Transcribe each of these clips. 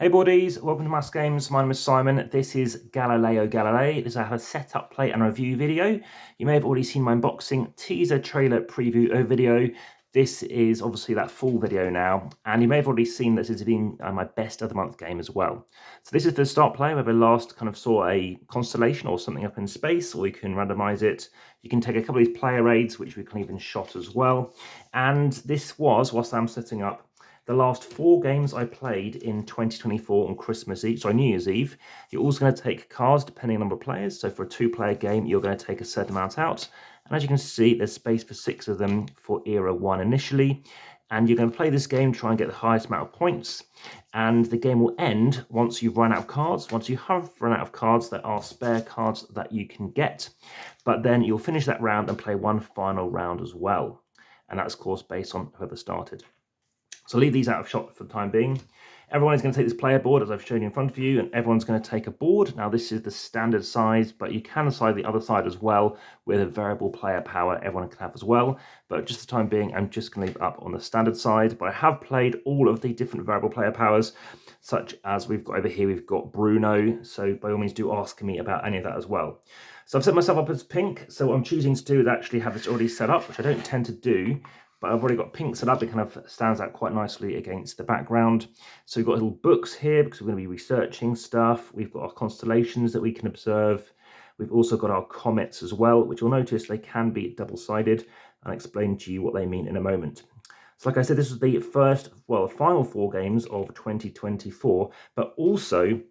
Hey boardies, welcome to AmassGames. My name is Simon. This is Galileo Galilei. This is a setup, play and review video. You may have already seen my unboxing, teaser, trailer, preview video. This is obviously that full video now, and you may have already seen this as being my best of the month game as well. So this is the start play where we last kind of saw a constellation or something up in space, or you can randomize it. You can take a couple of these player aids, which we can even shot as well. And this was, whilst I'm setting up, the last 4 games I played in 2024 on Christmas Eve, sorry, New Year's Eve. You're also going to take cards depending on the number of players. So for a 2-player game, you're going to take a certain amount out. And as you can see, there's space for 6 of them for Era 1 initially. And you're going to play this game, try and get the highest amount of points. And the game will end once you've run out of cards. Once you have run out of cards, there are spare cards that you can get. But then you'll finish that round and play one final round as well. And that's, of course, based on whoever started. So leave these out of shot for the time being. Everyone is going to take this player board, as I've shown you in front of you, and everyone's going to take a board. Now, this is the standard size, but you can decide the other side as well with a variable player power everyone can have as well. But just for the time being, I'm just going to leave it up on the standard side. But I have played all of the different variable player powers, such as we've got over here, we've got Bruno. So by all means, do ask me about any of that as well. So I've set myself up as pink. So what I'm choosing to do is actually have this already set up, which I don't tend to do. But I've already got pink set up. It kind of stands out quite nicely against the background. So we've got little books here because we're going to be researching stuff. We've got our constellations that we can observe. We've also got our comets as well, which you'll notice they can be double-sided. I'll explain to you what they mean in a moment. So like I said, this was the final 4 games of 2024, but also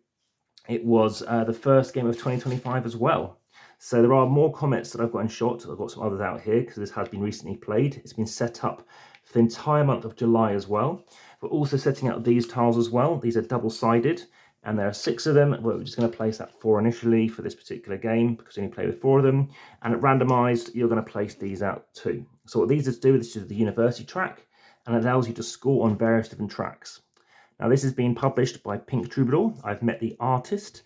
it was the first game of 2025 as well. So there are more comets that I've got in shot. I've got some others out here because this has been recently played. It's been set up for the entire month of July as well. We're also setting up these tiles as well. These are double-sided, and there are 6 of them. We're just going to place at 4 initially for this particular game because we only play with 4 of them. And at randomized, you're going to place these out too. So what these do, this is the university track, and it allows you to score on various different tracks. Now this is being published by Pink Troubadour. I've met the artist.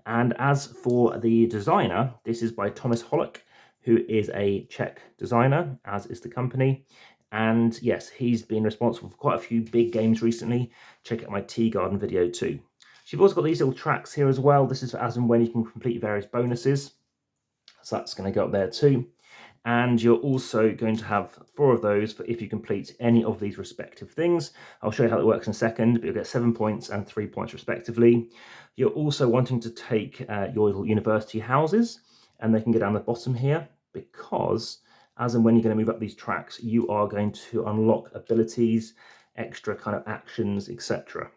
And as for the designer, this is by Tomáš Holek, who is a Czech designer, as is the company. And yes, he's been responsible for quite a few big games recently. Check out my Tea Garden video too. So you've also got these little tracks here as well. This is for as and when you can complete various bonuses. So that's going to go up there too. And you're also going to have 4 of those for if you complete any of these respective things. I'll show you how it works in a second, but you'll get 7 points and 3 points respectively. You're also wanting to take your little university houses, and they can go down the bottom here because as and when you're going to move up these tracks, you are going to unlock abilities, extra kind of actions, etc.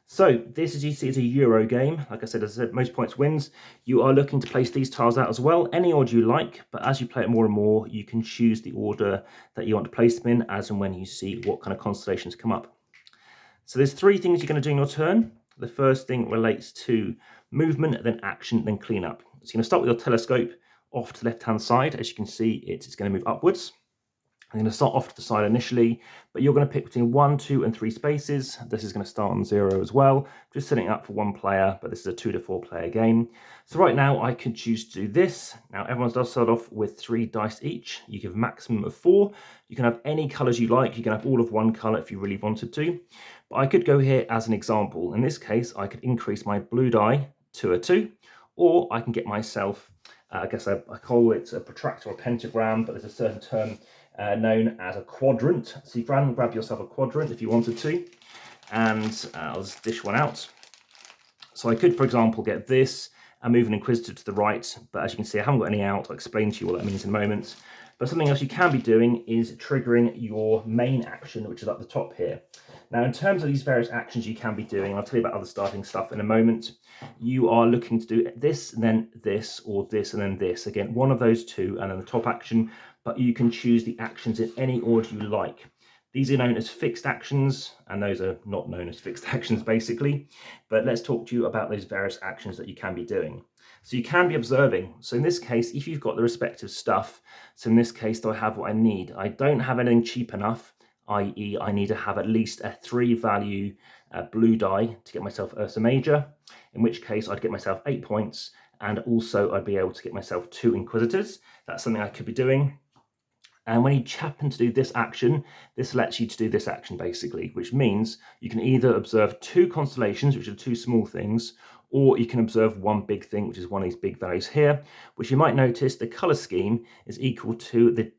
So this, as you see, is a Euro game. Like I said, as I said, most points wins. You are looking to place these tiles out as well, any order you like, but as you play it more and more, you can choose the order that you want to place them in as and when you see what kind of constellations come up. So there's 3 things you're going to do in your turn. The first thing relates to movement, then action, then cleanup. So you're going to start with your telescope off to the left-hand side. As you can see, it's going to move upwards. I'm going to start off to the side initially, but you're going to pick between 1, 2, and 3 spaces. This is going to start on 0 as well. Just setting it up for 1 player, but this is a 2 to 4 player game. So right now I could choose to do this. Now everyone does start off with 3 dice each. You give a maximum of 4. You can have any colours you like. You can have all of one colour if you really wanted to. But I could go here as an example. In this case, I could increase my blue die to a 2, or I can get myself, I guess I call it a protractor or pentagram, but there's a certain term known as a quadrant. So you can grab yourself a quadrant if you wanted to, and I'll just dish one out. So I could, for example, get this and move an inquisitor to the right, but as you can see, I haven't got any out. I'll explain to you what that means in a moment. But something else you can be doing is triggering your main action, which is at the top here. Now, in terms of these various actions you can be doing, I'll tell you about other starting stuff in a moment. You are looking to do this, and then this, or this, and then this. Again, one of those 2, and then the top action, but you can choose the actions in any order you like. These are known as fixed actions, and those are not known as fixed actions, basically. But let's talk to you about those various actions that you can be doing. So you can be observing. So in this case, if you've got the respective stuff, so in this case, do I have what I need? I don't have anything cheap enough, i.e. I need to have at least a 3 value blue die to get myself Ursa Major, in which case I'd get myself 8 points, and also I'd be able to get myself 2 Inquisitors. That's something I could be doing. And when you happen to do this action, this lets you to do this action basically, which means you can either observe two constellations, which are two small things, or you can observe one big thing, which is one of these big values here, which you might notice the color scheme is equal to the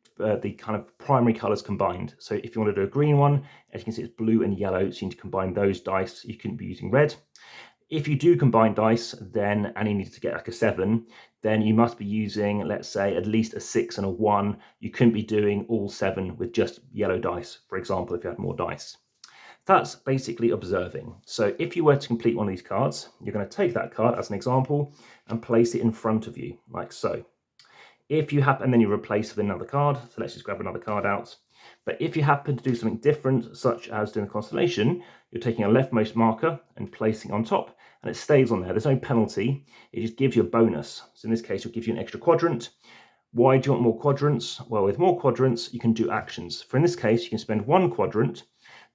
kind of primary colors combined. So if you want to do a green one, as you can see, it's blue and yellow, so you need to combine those dice. You couldn't be using red. If you do combine dice, then, and you need to get like a 7, then you must be using, let's say, at least a 6 and a 1. You couldn't be doing all 7 with just yellow dice, for example, if you had more dice. That's basically observing. So if you were to complete one of these cards, you're going to take that card as an example and place it in front of you, like so. If you happen, and then you replace with another card, so let's just grab another card out. But if you happen to do something different, such as doing a constellation, you're taking a leftmost marker and placing it on top, and it stays on there. There's no penalty. It just gives you a bonus. So in this case, it'll give you an extra quadrant. Why do you want more quadrants? Well, with more quadrants, you can do actions. For in this case, you can spend 1 quadrant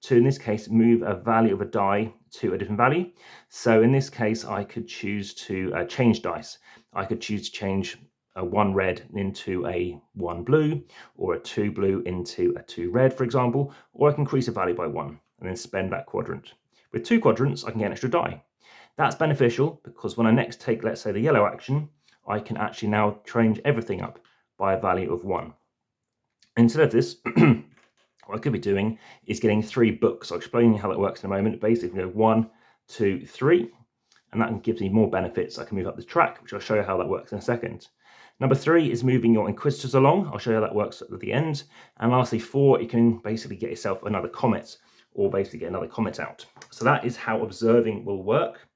to, in this case, move a value of a die to a different value. So in this case, I could choose to change dice. I could choose to change a 1 red into a 1 blue, or a 2 blue into a 2 red, for example, or I can increase a value by 1 and then spend that quadrant. With 2 quadrants, I can get an extra die. That's beneficial because when I next take, let's say, the yellow action, I can actually now change everything up by a value of 1. Instead of this, what I could be doing is getting 3 books. I'll explain how that works in a moment. Basically, go 1, 2, 3, and that gives me more benefits. I can move up the track, which I'll show you how that works in a second. Number 3 is moving your inquisitors along. I'll show you how that works at the end. And lastly, 4, you can basically get yourself another comet, or basically get another comet out. So that is how observing will work.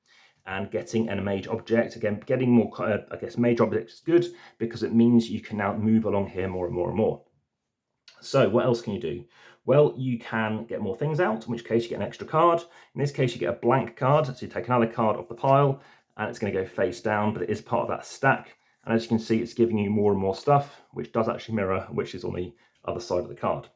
And getting a major object, again, getting more, I guess, major objects is good because it means you can now move along here more and more and more. So what else can you do? Well, you can get more things out, in which case you get an extra card. In this case, you get a blank card. So you take another card off the pile and it's going to go face down, but it is part of that stack. And as you can see, it's giving you more and more stuff, which does actually mirror, which is on the other side of the card.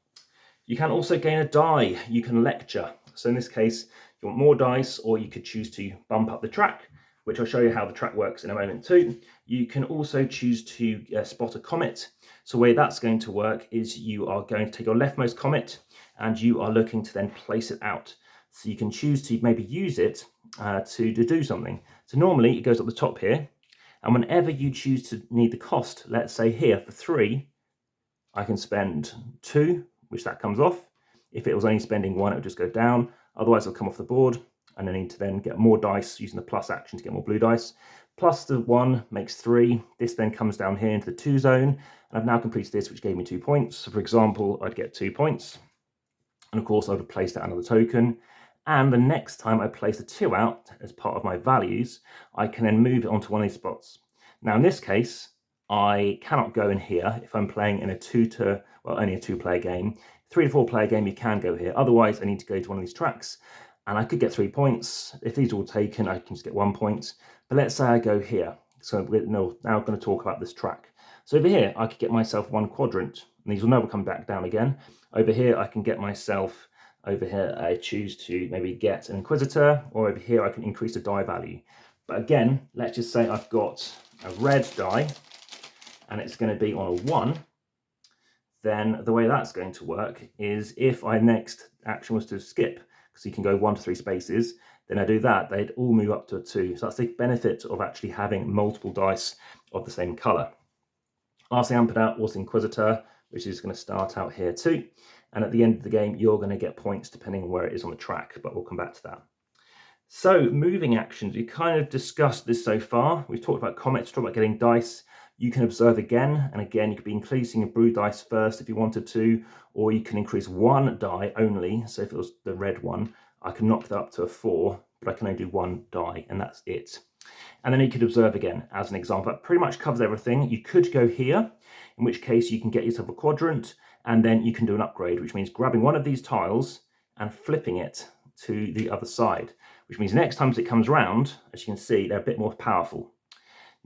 You can also gain a die. You can lecture. So in this case, you want more dice, or you could choose to bump up the track, which I'll show you how the track works in a moment too. You can also choose to spot a comet. So the way that's going to work is you are going to take your leftmost comet and you are looking to then place it out. So you can choose to maybe use it to do something. So normally it goes up the top here. And whenever you choose to need the cost, let's say here for 3, I can spend 2, which that comes off. If it was only spending 1, it would just go down. Otherwise, it'll come off the board. And I need to then get more dice using the plus action to get more blue dice. Plus the 1 makes 3. This then comes down here into the 2 zone. And I've now completed this, which gave me 2 points. So for example, I'd get 2 points. And of course, I would have placed that another token. And the next time I place a 2 out as part of my values, I can then move it onto one of these spots. Now in this case, I cannot go in here if I'm playing in a only a 2-player game. 3 to 4-player game, you can go here. Otherwise, I need to go to one of these tracks. And I could get 3 points. If these are all taken, I can just get 1 point. But let's say I go here. So we're now going to talk about this track. So over here, I could get myself 1 quadrant. And these will never come back down again. Over here, I can get myself, over here, I choose to maybe get an inquisitor. Or over here, I can increase the die value. But again, let's just say I've got a red die. And it's going to be on a 1. Then the way that's going to work is if my next action was to skip, because you can go 1 to 3 spaces, then I do that, they'd all move up to a 2. So that's the benefit of actually having multiple dice of the same colour. Last thing I put out was the Inquisitor, which is going to start out here too. And at the end of the game, you're going to get points depending on where it is on the track, but we'll come back to that. So moving actions, we kind of discussed this so far. We've talked about comets, talked about getting dice. You can observe again, and again, you could be increasing a blue dice first if you wanted to, or you can increase 1 die only. So if it was the red one, I can knock that up to a 4, but I can only do 1 die, and that's it. And then you could observe again, as an example. That pretty much covers everything. You could go here, in which case you can get yourself a quadrant, and then you can do an upgrade, which means grabbing one of these tiles and flipping it to the other side, which means next time it comes round, as you can see, they're a bit more powerful.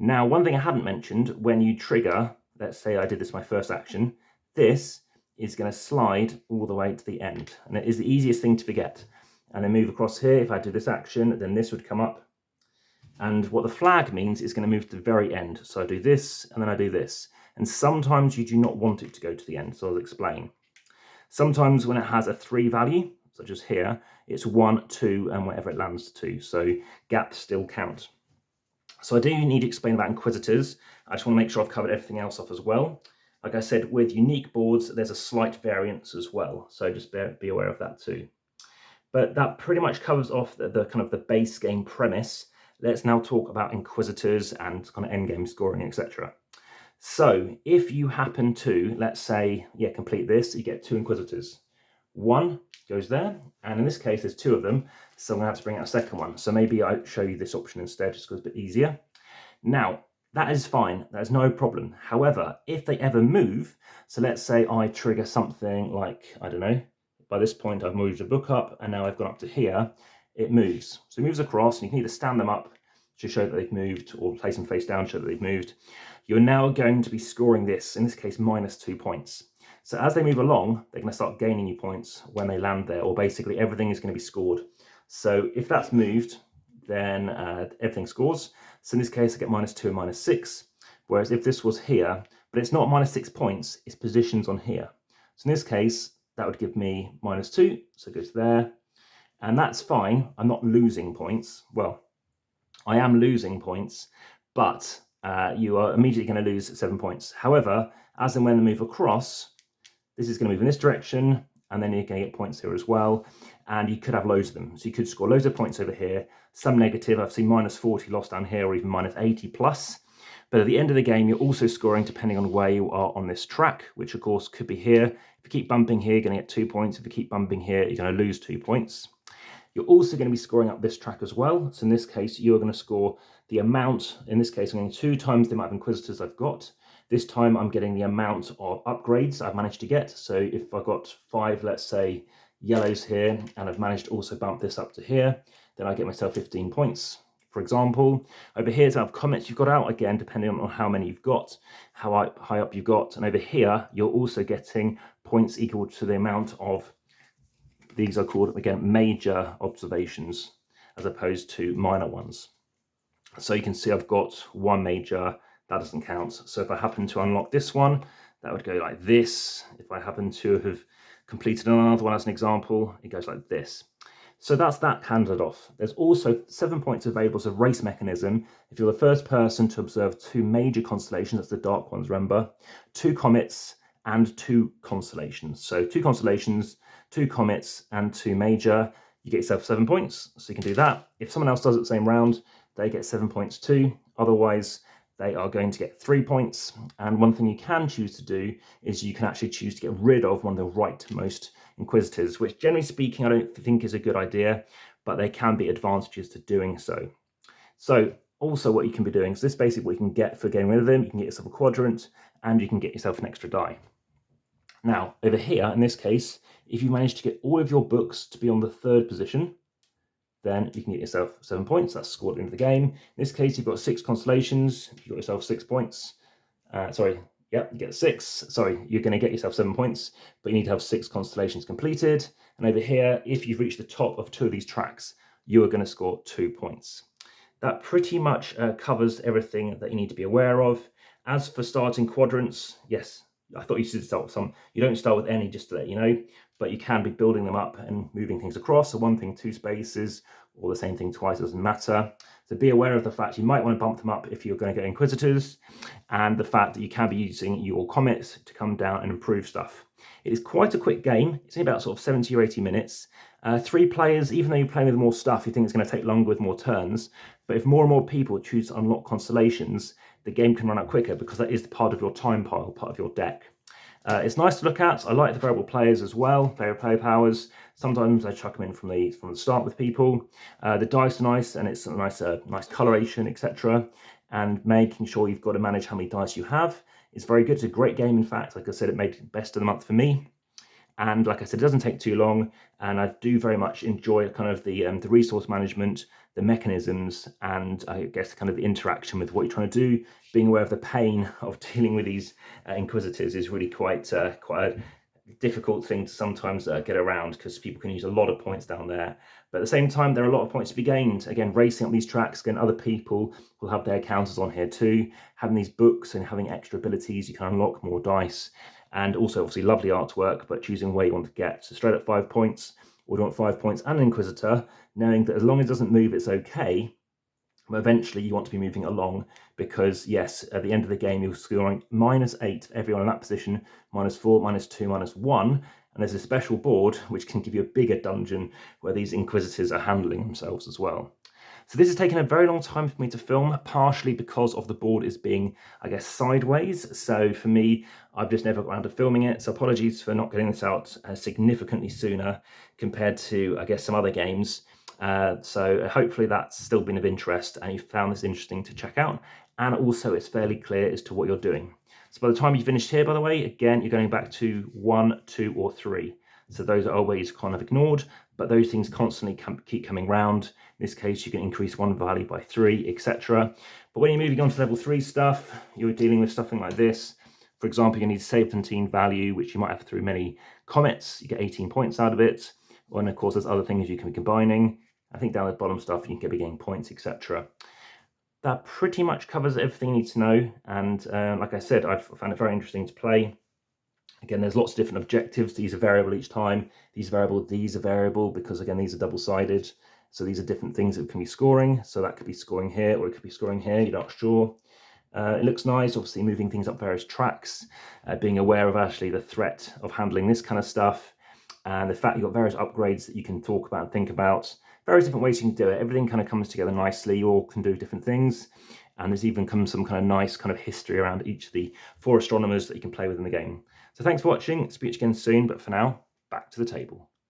Now, one thing I hadn't mentioned, when you trigger, let's say I did this my first action, this is going to slide all the way to the end. And it is the easiest thing to forget. And then move across here. If I do this action, then this would come up. And what the flag means is going to move to the very end. So I do this, and then I do this. and sometimes you do not want it to go to the end, so I'll explain. Sometimes when it has a 3 value, such as here, it's 1, 2, and wherever it lands to, so gaps still count. So I do need to explain about inquisitors. I just want to make sure I've covered everything else off as well. Like I said, with unique boards, there's a slight variance as well, so just be aware of that too. But that pretty much covers off the kind of the base game premise. Let's now talk about inquisitors and kind of endgame scoring, etc. So if you happen to, let's say, complete this, you get 2 inquisitors. 1 goes there, and in this case there's 2 of them, so I'm going to have to bring out a second one. So maybe I show you this option instead, just because it's a bit easier. Now, that is fine, that is no problem. However, if they ever move, so let's say I trigger something like, I don't know, by this point I've moved a book up, and now I've gone up to here, it moves. So it moves across, and you can either stand them up to show that they've moved, or place them face down to show that they've moved. You're now going to be scoring this, in this case, -2 points. So as they move along, they're going to start gaining you points when they land there, or basically everything is going to be scored. So if that's moved, then everything scores. So in this case, I get -2 and -6. Whereas if this was here, but it's not -6 points, it's positions on here. So in this case, that would give me -2, so it goes there. And that's fine. I'm not losing points. Well, I am losing points, but you are immediately going to lose 7 points. However, as and when they move across, this is going to move in this direction, and then you're going to get points here as well, and you could have loads of them. So you could score loads of points over here, some negative. I've seen -40 lost down here, or even -80 plus. But at the end of the game, you're also scoring depending on where you are on this track, which of course could be here. If you keep bumping here, you're going to get 2 points. If you keep bumping here, you're going to lose 2 points. You're also going to be scoring up this track as well. So in this case, you're going to score the amount. In this case, I'm getting 2 times the amount of inquisitors I've got. This time I'm getting the amount of upgrades I've managed to get. So if I've got 5, let's say, yellows here, and I've managed to also bump this up to here, then I get myself 15 points. For example, over here, to have comments you've got out, again, depending on how many you've got, how high up you've got. And over here, you're also getting points equal to the amount of, these are called, again, major observations, as opposed to minor ones. So you can see I've got 1 major, that doesn't count. So if I happen to unlock this one, that would go like this. If I happen to have completed another one as an example, it goes like this. So that's that handled off. There's also 7 points available as a race mechanism. If you're the first person to observe 2 major constellations, that's the dark ones, remember, 2 comets and 2 constellations. So 2 constellations, 2 comets and 2 major, you get yourself 7 points. So you can do that. If someone else does it the same round, they get 7 points too. Otherwise, they are going to get 3 points. And one thing you can choose to do is you can actually choose to get rid of one of the rightmost inquisitors, which generally speaking, I don't think is a good idea, but there can be advantages to doing so. So also what you can be doing, so this is basically what you can get for getting rid of them. You can get yourself a quadrant, and you can get yourself an extra die. Now, over here, in this case, if you manage to get all of your books to be on the 3rd position, then you can get yourself 7 points. That's scored into the game. In this case, you've got 6 constellations. You've got yourself 6 points. You get 6. Sorry, you're going to get yourself 7 points, but you need to have 6 constellations completed. And over here, if you've reached the top of 2 of these tracks, you are going to score 2 points. That pretty much covers everything that you need to be aware of. As for starting quadrants, yes, I thought you should start with some. You don't start with any, just to let you know, but you can be building them up and moving things across. So 1 thing, 2 spaces, or the same thing twice, doesn't matter. So be aware of the fact you might want to bump them up if you're going to get inquisitors, and the fact that you can be using your comets to come down and improve stuff. It is quite a quick game. It's only about sort of 70 or 80 minutes. 3 players, even though you're playing with more stuff, you think it's going to take longer with more turns. But if more and more people choose to unlock constellations, the game can run out quicker, because that is part of your time pile, part of your deck. It's nice to look at. I like the variable players as well, variable player powers. Sometimes I chuck them in from the start with people. The dice are nice, and it's a nice coloration, etc. And making sure you've got to manage how many dice you have is very good. It's a great game, in fact. Like I said, it made best of the month for me. And like I said, it doesn't take too long, and I do very much enjoy kind of the resource management, the mechanisms, and I guess kind of the interaction with what you're trying to do. Being aware of the pain of dealing with these inquisitors is really quite a difficult thing to sometimes get around, because people can use a lot of points down there. But at the same time, there are a lot of points to be gained. Again, racing up these tracks, again, other people will have their counters on here too. Having these books and having extra abilities, you can unlock more dice. And also, obviously, lovely artwork, but choosing where you want to get. So straight up 5 points, or do you want 5 points and an Inquisitor, knowing that as long as it doesn't move, it's okay. But eventually you want to be moving along, because yes, at the end of the game you're scoring -8 for everyone in that position, -4, -2, -1, and there's a special board which can give you a bigger dungeon where these Inquisitors are handling themselves as well. So this has taken a very long time for me to film, partially because of the board is being, I guess, sideways. So for me, I've just never got around to filming it. So apologies for not getting this out significantly sooner compared to, I guess, some other games. So hopefully that's still been of interest and you found this interesting to check out. And also it's fairly clear as to what you're doing. So by the time you finished here, by the way, again, you're going back to 1, 2, or 3. So those are always kind of ignored, but those things constantly keep coming round. In this case, you can increase one value by 3, etc. But when you're moving on to level 3 stuff, you're dealing with something like this. For example, you need 17 value, which you might have through many comets. You get 18 points out of it. And of course, there's other things you can be combining. I think down at the bottom stuff, you can be getting points, etc. That pretty much covers everything you need to know. And like I said, I've found it very interesting to play. Again, there's lots of different objectives. These are variable each time. These are variable because, again, these are double-sided. So these are different things that can be scoring. So that could be scoring here, or it could be scoring here. You're not sure. It looks nice, obviously moving things up various tracks, being aware of actually the threat of handling this kind of stuff, and the fact you've got various upgrades that you can talk about and think about. Various different ways you can do it. Everything kind of comes together nicely. You all can do different things. And there's even some kind of nice kind of history around each of the 4 astronomers that you can play with in the game. So thanks for watching. Speak again soon, but for now, back to the table.